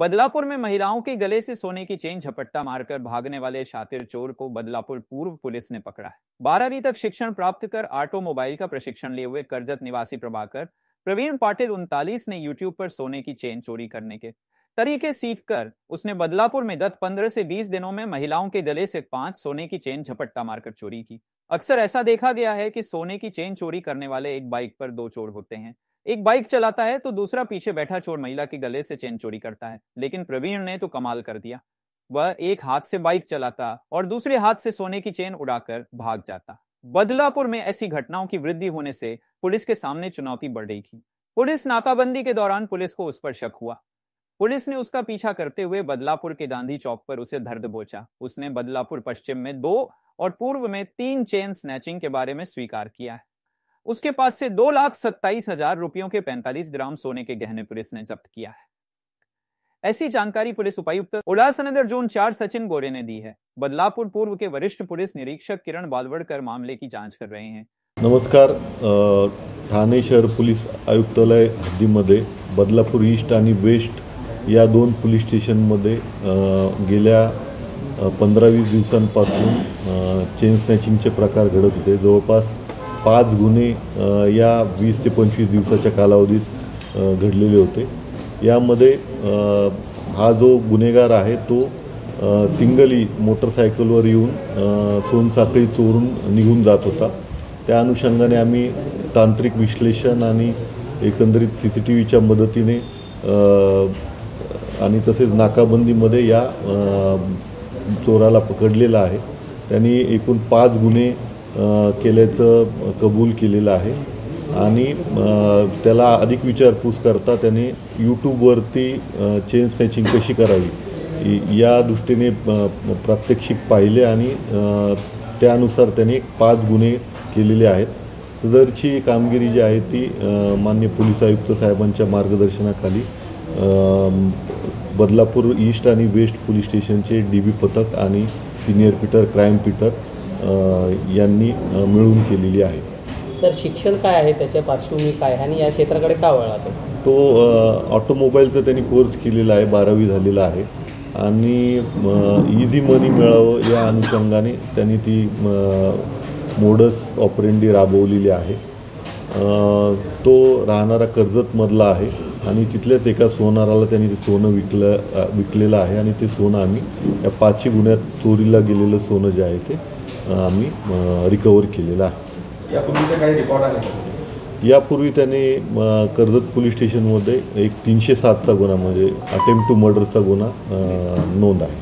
बदलापुर में महिलाओं के गले से सोने की चेन झपट्टा मारकर भागने वाले शातिर चोर को बदलापुर पूर्व पुलिस ने पकड़ा है। 12वीं तक शिक्षण प्राप्त कर ऑटोमोबाइल का प्रशिक्षण लिए हुए करजत निवासी प्रभाकर प्रवीण पाटिल 39 ने यूट्यूब पर सोने की चेन चोरी करने के तरीके सीखकर उसने बदलापुर में गत 15 से 20 दिनों में महिलाओं के गले से 5 सोने की चेन झपट्टा मारकर चोरी की। अक्सर ऐसा देखा गया है कि सोने की चेन चोरी करने वाले एक बाइक पर 2 चोर होते हैं। एक बाइक चलाता है तो दूसरा पीछे बैठा चोर महिला के गले से चेन चोरी करता है। लेकिन प्रवीण ने तो कमाल कर दिया, वह एक हाथ से बाइक चलाता और दूसरे हाथ से सोने की चेन उड़ाकर भाग जाता। बदलापुर में ऐसी घटनाओं की वृद्धि होने से पुलिस के सामने चुनौती बढ़ रही थी। पुलिस नाकाबंदी के दौरान पुलिस को उस पर शक हुआ। पुलिस ने उसका पीछा करते हुए बदलापुर के गांधी चौक पर उसे धर दबोचा। उसने बदलापुर पश्चिम में 2 और पूर्व में 3 चेन स्नैचिंग के बारे में स्वीकार किया है। उसके पास से 2,27,000 रुपयों के 45 ग्राम सोने के गहने पुलिस ने जब्त किया है। ऐसी जानकारी पुलिस उपायुक्त उल्लासनगर जोन 4 सचिन गोरे ने दी है। बदलापुर पूर्व के वरिष्ठ पुलिस निरीक्षक किरण बालवड़कर मामले की जांच कर रहे हैं। नमस्कार। ठाणे शहर पोलीस आयुक्तालय हद्दीमध्ये बदलापूर ईस्ट आणि वेस्ट या 2 पोलीस स्टेशनमध्ये गेल्या 15-20 दिवसांपासून चेन स्नॅचिंगचे प्रकार घडत होते। जवळपास 5 गुन्हे या 20 ते 25 दिवसाच्या कालावधीत घडलेले होते। यामध्ये हा जो गुन्हेगार आहे तो सिंगली मोटरसायकलवर येऊन सोनसाखळी चोरून निघून जात होता। त्या अनुषंगाने आम्ही तांत्रिक विश्लेषण आणि एकंदरीत सीसीटीव्हीच्या मदतीने आणि तसेच नाकाबंदीमध्ये या चोराला पकडलेला आहे। त्यांनी एकूण 5 गुन्हे केल्याचं कबूल केलेलं आहे आणि त्याला अधिक विचारपूस करता त्याने यूट्यूबवरती चेन स्नॅचिंग कशी करावी या दृष्टीने प्रात्यक्षिक पाहिले आणि त्यानुसार त्याने 5 गुन्हे केलेले आहेत। सदरची कामगिरी जी आहे ती माननीय पोलीस आयुक्त साहेबांच्या मार्गदर्शनाखाली बदलापूर ईस्ट आणि वेस्ट पोलीस स्टेशनचे डीबी पथक आणि सिनियर पीटर क्राईम पीटर यांनी मिळून केलेली आहे। सर, शिक्षण काय आहे, त्याच्या पार्श्वभूमी काय आणि या क्षेत्राकडे का वळला तो ऑटोमोबाईलचा त्यांनी कोर्स केलेला आहे, 12वी झालेला आहे आणि इझी मनी मिळावं या अनुषंगाने त्यांनी ती मोडस ऑपरेंडी राबवलेली आहे। तो राहणारा कर्जतमधला आहे आणि तिथल्याच एका सोनाराला त्यांनी ते सोनं विकलेलं आहे आणि ते सोनं आम्ही या 5 गुन्ह्यात चोरीला गेलेलं सोनं जे आहे ते आम्ही रिकवर केलेलं आहे। यापूर्वीचे काही रेकॉर्ड आहे? यापूर्वी त्याने कर्जत पोलीस स्टेशनमध्ये एक 307चा गुन्हा म्हणजे अटेम्प्ट टू मर्डरचा गुन्हा नोंद आहे।